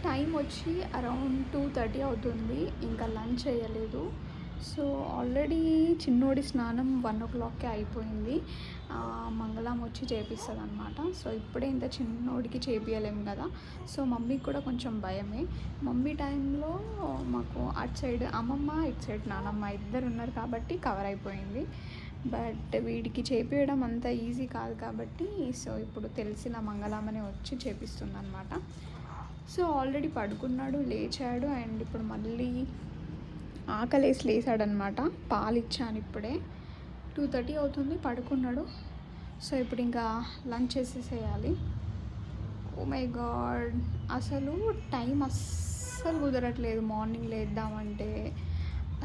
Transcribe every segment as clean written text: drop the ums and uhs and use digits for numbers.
Time వచ్చి around 2:30 అవుతుంది. ఇంకా లంచ్ చేయలేదు. సో ఆల్రెడీ చిన్నోడి స్నానం 1 o'clockకే అయిపోయింది. మంగళం వచ్చి చేపిస్తుంది అనమాట. సో ఇప్పుడే ఇంత చిన్నోడికి చేపియలేము కదా. సో మమ్మీకి కూడా కొంచెం భయమే. మమ్మీ టైంలో మాకు అటు సైడ్ అమ్మమ్మ, ఇటు సైడ్ నానమ్మ ఇద్దరు ఉన్నారు కాబట్టి కవర్ అయిపోయింది. బట్ వీడికి చేపించడం అంత ఈజీ కాదు కాబట్టి సో ఇప్పుడు తెలిసిన మంగళమ్మనే వచ్చి చేపిస్తుంది అనమాట. సో ఆల్రెడీ పడుకున్నాడు, లేచాడు. అండ్ ఇప్పుడు మళ్ళీ ఆకలేసి లేచాడనమాట. పాలు ఇచ్చాను ఇప్పుడే. 2:30 అవుతుంది, పడుకున్నాడు. సో ఇప్పుడు ఇంకా లంచ్ చేసేసేయాలి. ఓ మై గాడ్, అసలు టైం అస్సలు కుదరట్లేదు. మార్నింగ్ లేద్దామంటే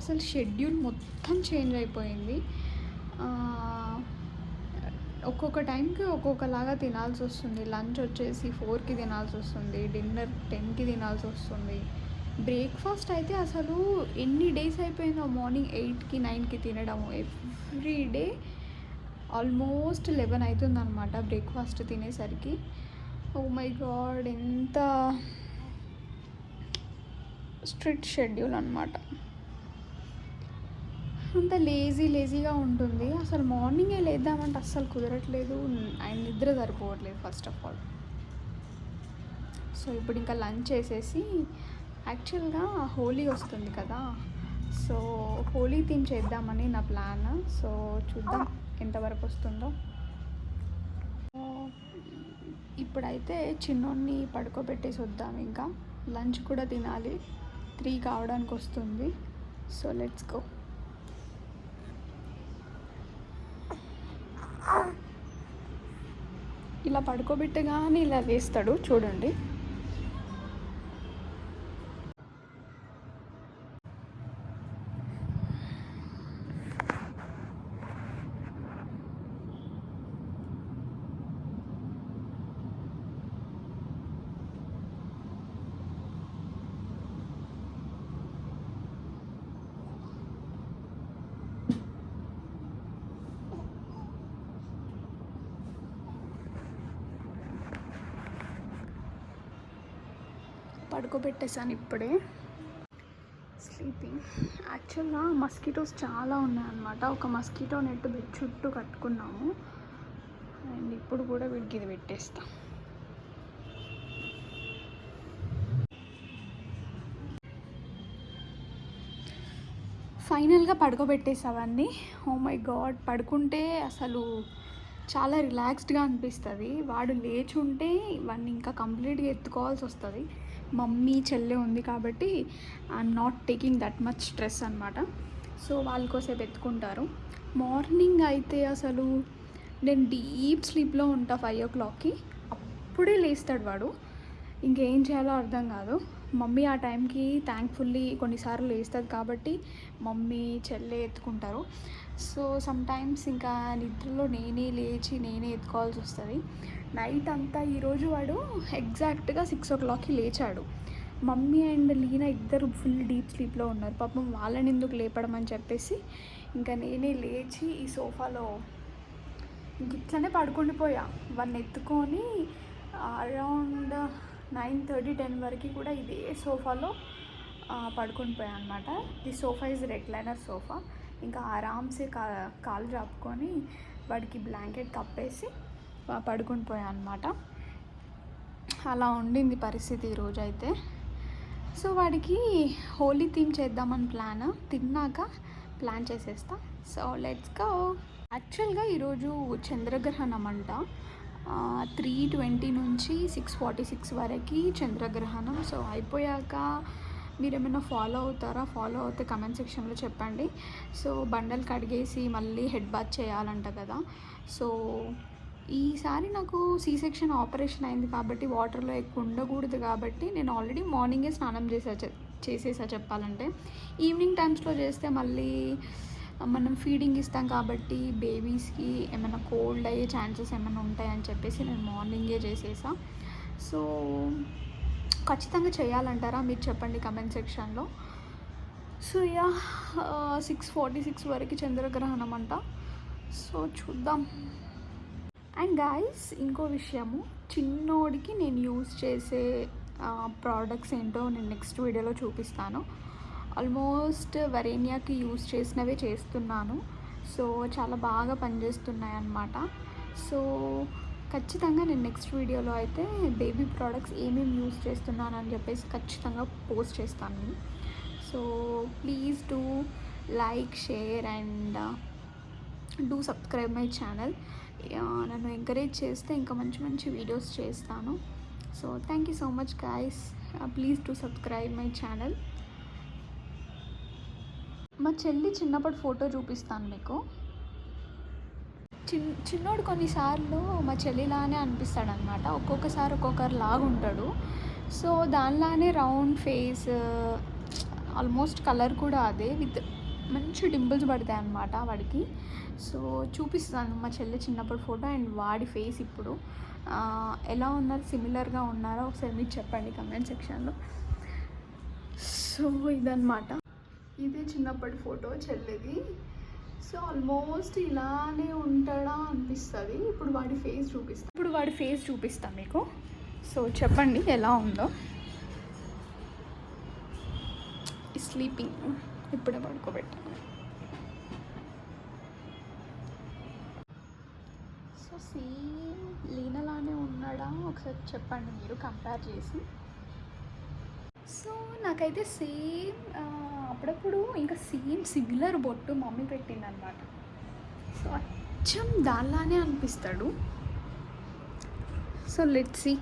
అసలు షెడ్యూల్ మొత్తం చేంజ్ అయిపోయింది. ఒక్కొక్క టైంకి ఒక్కొక్కలాగా తినాల్సి వస్తుంది. లంచ్ వచ్చేసి 4కి తినాల్సి వస్తుంది, డిన్నర్ 10కి తినాల్సి వస్తుంది. బ్రేక్ఫాస్ట్ అయితే అసలు ఎన్ని డేస్ అయిపోయిందో మార్నింగ్ 8కి 9కి తినడము. ఎవ్రీ డే ఆల్మోస్ట్ 11 అవుతుంది అనమాట బ్రేక్ఫాస్ట్ తినేసరికి. ఓ మై గాడ్, ఎంత స్ట్రిక్ట్ షెడ్యూల్ అనమాట. అంత లేజీగా ఉంటుంది. అసలు మార్నింగే లేద్దామంటే అస్సలు కుదరట్లేదు. ఆయన నిద్ర సరిపోవట్లేదు ఫస్ట్ ఆఫ్ ఆల్. సో ఇప్పుడు ఇంకా లంచ్ చేసేసి, యాక్చువల్గా హోలీ వస్తుంది కదా, సో హోలీ థీమ్ చేద్దామని నా ప్లాన్. సో చూద్దాం ఎంతవరకు వస్తుందో. ఇప్పుడైతే చిన్నోడిని పడుకోబెట్టేసి వద్దాం. ఇంకా లంచ్ కూడా తినాలి. 3 కావడానికి వస్తుంది. So let's go. ఇలా పడుకోబెట్టగానే ఇలా వేస్తాడు చూడండి. పడుకోబెట్టేసాను ఇప్పుడే. స్లీపింగ్. యాక్చువల్గా మస్కిటోస్ చాలా ఉన్నాయన్నమాట. ఒక మస్కిటో నెట్ బెడ్ చుట్టూ కట్టుకున్నాము. అండ్ ఇప్పుడు కూడా వీడికి ఇది పెట్టేస్తాం. ఫైనల్గా పడుకోబెట్టేసావన్నీ. ఓ మై గాడ్, పడుకుంటే అసలు చాలా రిలాక్స్డ్గా అనిపిస్తుంది. వాడు లేచి ఉంటే ఇవన్నీ ఇంకా కంప్లీట్గా ఎత్తుకోవాల్సి వస్తుంది. మమ్మీ చెల్లె ఉంది కాబట్టి I'm not taking that much stress అనమాట. సో వాళ్ళ కోసేపు ఎత్తుకుంటారు. మార్నింగ్ అయితే అసలు నేను డీప్ స్లీప్లో ఉంటా 5 o'clockకి. అప్పుడే లేస్తాడు వాడు. ఇంకేం చేయాలో అర్థం కాదు. మమ్మీ ఆ టైంకి థ్యాంక్ఫుల్లీ కొన్నిసార్లు లేస్తుంది కాబట్టి మమ్మీ చెల్లె ఎత్తుకుంటారు. సో సమ్టైమ్స్ ఇంకా నిద్రలో నేనే లేచి నేనే ఎత్తుకోవాల్సి వస్తుంది. నైట్ అంతా ఈరోజు వాడు ఎగ్జాక్ట్గా 6 o'clockకి లేచాడు. మమ్మీ అండ్ లీనా ఇద్దరు ఫుల్ డీప్ స్లీప్లో ఉన్నారు. పాపం వాళ్ళని ఎందుకు లేపడం అని చెప్పేసి ఇంకా నేనే లేచి ఈ సోఫాలో ఇంక ఇట్లనే పడుకుండిపోయా. వాడిని ఎత్తుకొని అరౌండ్ 9:30, 10 వరకు కూడా ఇదే సోఫాలో పడుకొని పోయా అనమాట. The sofa is recliner sofa. ఇంకా ఆరామ్సే కాలు చాపుకొని వాడికి బ్లాంకెట్ కప్పేసి పడుకొని పోయా అనమాట. అలా ఉండింది పరిస్థితి ఈరోజు అయితే. సో వాడికి హోలీ థీమ్ చేద్దామని ప్లాన్. తిన్నాక ప్లాన్ చేసేస్తా. So let's go. యాక్చువల్గా ఈరోజు చంద్రగ్రహణం అంట. 3:20 నుంచి 6:46 వరకు చంద్రగ్రహణం. సో అయిపోయాక మీరు ఏమైనా ఫాలో అవుతారా? ఫాలో అవుతే కమెంట్ సెక్షన్లో చెప్పండి. సో బండలు కడిగేసి మళ్ళీ హెడ్ బాత్ చేయాలంట కదా. సో ఈసారి నాకు C-section ఆపరేషన్ అయింది కాబట్టి వాటర్లో ఎక్కువ ఉండకూడదు కాబట్టి నేను ఆల్రెడీ మార్నింగే స్నానం చేసేసా చెప్పాలంటే. ఈవినింగ్ టైమ్స్లో చేస్తే మళ్ళీ మనం ఫీడింగ్ ఇస్తాం కాబట్టి బేబీస్కి ఏమైనా కోల్డ్ అయ్యే ఛాన్సెస్ ఏమైనా ఉంటాయని చెప్పేసి నేను మార్నింగే చేసేసా. సో ఖచ్చితంగా చేయాలంటారా? మీరు చెప్పండి కమెంట్ సెక్షన్లో. సో 6:46 వరకు చంద్రగ్రహణం అంట. సో చూద్దాం. అండ్ గాయ్స్, ఇంకో విషయము, చిన్నోడికి నేను యూజ్ చేసే ప్రోడక్ట్స్ ఏంటో నేను నెక్స్ట్ వీడియోలో చూపిస్తాను. ఆల్మోస్ట్ వరేనియాకి యూస్ చేసినవే చేస్తున్నాను. సో చాలా బాగా పనిచేస్తున్నాయి అన్నమాట. సో ఖచ్చితంగా నేను నెక్స్ట్ వీడియోలో అయితే బేబీ ప్రోడక్ట్స్ ఏమేమి యూస్ చేస్తున్నాను అని చెప్పేసి ఖచ్చితంగా పోస్ట్ చేస్తాను. So please do like, share and do subscribe my channel. నన్ను ఎంకరేజ్ చేస్తే ఇంకా మంచి మంచి వీడియోస్ చేస్తాను. So thank you so much guys. Please do subscribe my channel. మా చెల్లి చిన్నప్పటి ఫోటో చూపిస్తాను మీకు. చిన్నోడు కొన్నిసార్లు మా చెల్లిలానే అనిపిస్తాడనమాట. ఒక్కొక్కసారి ఒక్కొక్కరు లాగా ఉంటాడు. సో దానిలానే రౌండ్ ఫేస్, ఆల్మోస్ట్ కలర్ కూడా అదే, విత్ మంచి డింపుల్స్ పడతాయి అన్నమాట వాడికి. సో చూపిస్తాను మా చెల్లి చిన్నప్పుడు ఫోటో అండ్ వాడి ఫేస్ ఇప్పుడు ఎలా ఉన్నారు, సిమిలర్గా ఉన్నారో ఒకసారి మీరు చెప్పండి కమెంట్ సెక్షన్లో. సో ఇదన్నమాట, ఇదే చిన్నప్పటి ఫోటో చెల్లిది. సో ఆల్మోస్ట్ ఇలానే ఉంటాడా అనిపిస్తుంది. ఇప్పుడు వాడి ఫేస్ చూపిస్తాను మీకు. సో చెప్పండి ఎలా ఉందో. స్లీపింగ్, ఇప్పుడే పడుకోబెట్టాను. సో సేమ్ లీనలానే ఉన్నాడా ఒకసారి చెప్పండి మీరు కంపేర్ చేసి. సో నాకైతే సేమ్ అప్పుడప్పుడు ఇంకా సేమ్ సిమిలర్ బొట్టు మమ్మీ పెట్టిందనమాట. సో అచ్చం దానిలానే అనిపిస్తాడు. సో లెట్స్ సీ,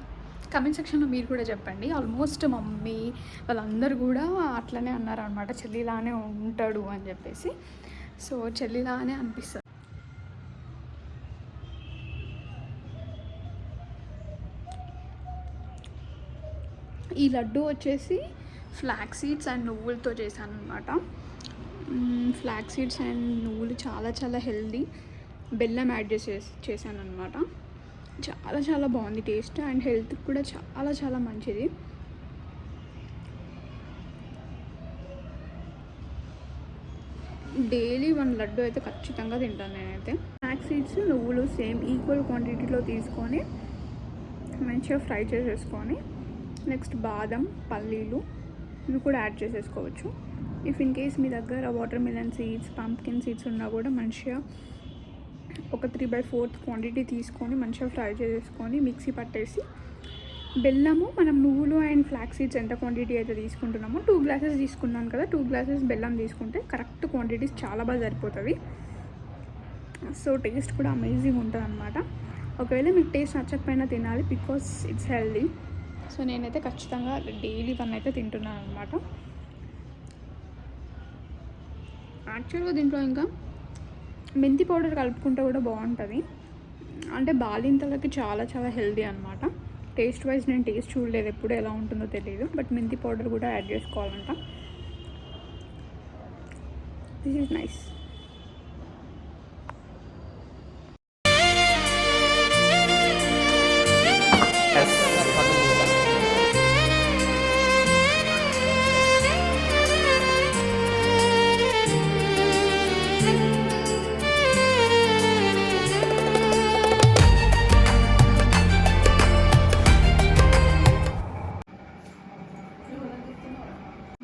కమెంట్ సెక్షన్లో మీరు కూడా చెప్పండి. ఆల్మోస్ట్ మమ్మీ వాళ్ళందరూ కూడా అట్లనే అన్నారు అనమాట, చెల్లిలానే ఉంటాడు అని చెప్పేసి. సో చెల్లిలానే అనిపిస్తుంది. ఈ లడ్డు వచ్చేసి ఫ్లాక్ సీడ్స్ అండ్ నువ్వులతో చేశాను అనమాట. ఫ్లాక్ సీడ్స్ అండ్ నువ్వులు చాలా చాలా హెల్దీ. బెల్లం యాడ్ చేశాను అనమాట. చాలా చాలా బాగుంది టేస్ట్ అండ్ హెల్త్కి కూడా చాలా చాలా మంచిది. డైలీ 1 లడ్డు అయితే ఖచ్చితంగా తింటాను నేనైతే. ఫ్లాక్ సీడ్స్, నువ్వులు సేమ్ ఈక్వల్ క్వాంటిటీలో తీసుకొని మంచిగా ఫ్రై చేసేసుకొని నెక్స్ట్ బాదం, పల్లీలు ఇవి కూడా యాడ్ చేసేసుకోవచ్చు. ఇఫ్ ఇన్ కేస్ మీ దగ్గర water melon seeds, pumpkin seeds ఉన్నా కూడా మంచిగా ఒక 3/4 క్వాంటిటీ తీసుకొని మంచిగా ఫ్రై చేసేసుకొని మిక్సీ పట్టేసి, బెల్లము మనం నువ్వులు అండ్ ఫ్లాక్ సీడ్స్ ఎంత క్వాంటిటీ అయితే తీసుకుంటున్నామో 2 గ్లాసెస్ తీసుకున్నాను కదా, 2 గ్లాసెస్ బెల్లం తీసుకుంటే కరెక్ట్ క్వాంటిటీస్ చాలా బాగా సరిపోతుంది. సో టేస్ట్ కూడా అమేజింగ్ ఉంటుంది అనమాట. ఒకవేళ మీకు టేస్ట్ నచ్చకపోయినా తినాలి, బికాస్ ఇట్స్ హెల్దీ. సో నేనైతే ఖచ్చితంగా డైలీ 1 అయితే తింటున్నాను అనమాట. యాక్చువల్గా దీంట్లో ఇంకా మెంతి పౌడర్ కలుపుకుంటే కూడా బాగుంటుంది. అంటే బాలింతలకి చాలా చాలా హెల్దీ అనమాట. టేస్ట్ వైజ్ నేను టేస్ట్ చూడలేదు, ఎప్పుడు ఎలా ఉంటుందో తెలియదు. బట్ మెంతి పౌడర్ కూడా యాడ్ చేసుకోవాలంట. This is nice.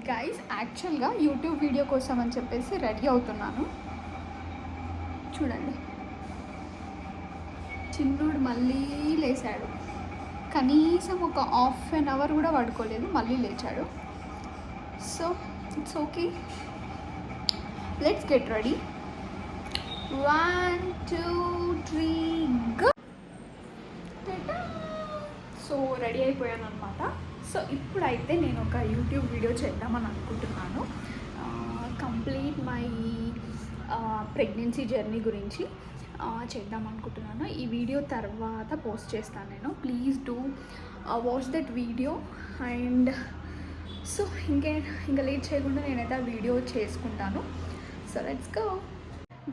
గైస్ యాక్చువల్గా యూట్యూబ్ వీడియో కోసం అని చెప్పేసి రెడీ అవుతున్నాను. చూడండి, చిన్నోడు మళ్ళీ లేచాడు. కనీసం ఒక హాఫ్ అన్ అవర్ కూడా పడుకోలేదు, మళ్ళీ లేచాడు. So it's okay, let's get ready. 1 2 3 go. So ready అయిపోయాను అనమాట. సో ఇప్పుడైతే నేను ఒక యూట్యూబ్ వీడియో చేద్దామని అనుకుంటున్నాను. కంప్లీట్ మై ప్రెగ్నెన్సీ జర్నీ గురించి చేద్దాం అనుకుంటున్నాను. ఈ వీడియో తర్వాత పోస్ట్ చేస్తాను నేను. Please do watch that video. And so ఇంకా లేట్ చేయకుండా నేనైతే ఆ వీడియో చేసుకుంటాను. So let's go.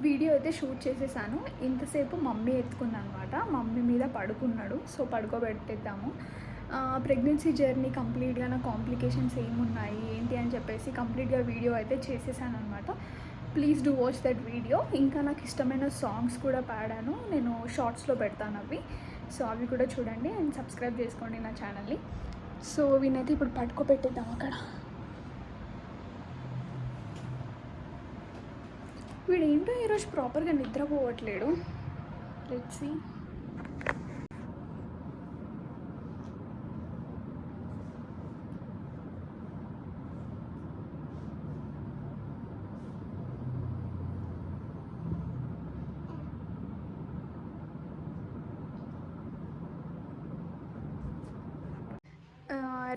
వీడియో అయితే షూట్ చేసేసాను. ఇంతసేపు మమ్మీ ఎత్తుకున్నాను అనమాట. మమ్మీ మీద పడుకున్నాడు. సో పడుకోబెట్టేద్దాము. ప్రెగ్నెన్సీ జర్నీ కంప్లీట్గా నా కాంప్లికేషన్స్ ఏమున్నాయి ఏంటి అని చెప్పేసి కంప్లీట్గా వీడియో అయితే చేసేసాను అనమాట. Please do watch that video. ఇంకా నాకు ఇష్టమైన సాంగ్స్ కూడా పాడాను, నేను షార్ట్స్లో పెడతాను అవి. సో అవి కూడా చూడండి అండ్ సబ్స్క్రైబ్ చేసుకోండి నా ఛానల్ని. సో వీనైతే ఇప్పుడు పడుకోబెట్టేద్దాం అక్కడ. వీడేంటో ఈరోజు ప్రాపర్గా నిద్రపోవట్లేడు. Let's see.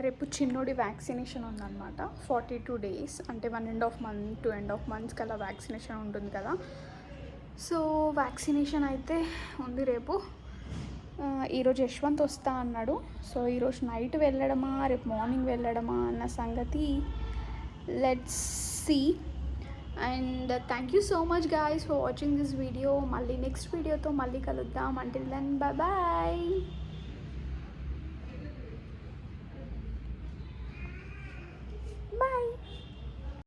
రేపు చిన్నోడి వ్యాక్సినేషన్ ఉందన్నమాట. 42 days అంటే 1.5 month 2.5 months అలా వ్యాక్సినేషన్ ఉంటుంది కదా. సో వ్యాక్సినేషన్ అయితే ఉంది రేపు. ఈరోజు యశ్వంత్ వస్తా అన్నాడు. సో ఈరోజు నైట్ వెళ్ళడమా రేపు మార్నింగ్ వెళ్ళడమా అన్న సంగతి let's see. And thank you so much guys for watching this video. మళ్ళీ నెక్స్ట్ వీడియోతో మళ్ళీ కలుద్దాం. Until then bye.